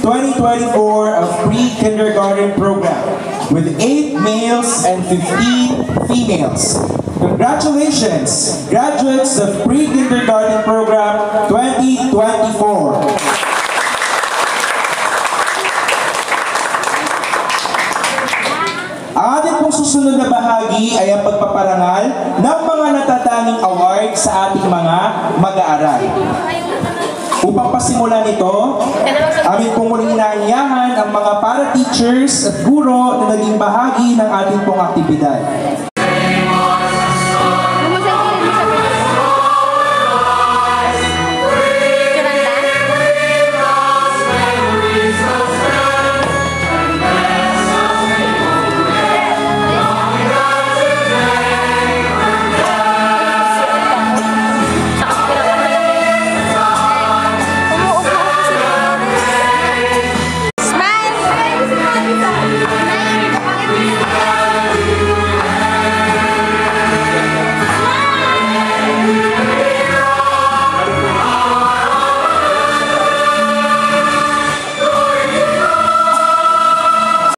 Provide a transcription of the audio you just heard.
2024 of pre-kindergarten program with 8 males and 15 females. Congratulations, graduates of pre-kindergarten program 2024. Ang ating pong susunod na bahagi ay ang pagpaparangal ng mga natatanging award sa ating mga mag-aaral. Upang pasimulan ito, amin pong muling inaanyahan ang mga para-teachers at guro na naging bahagi ng ating pong aktibidad.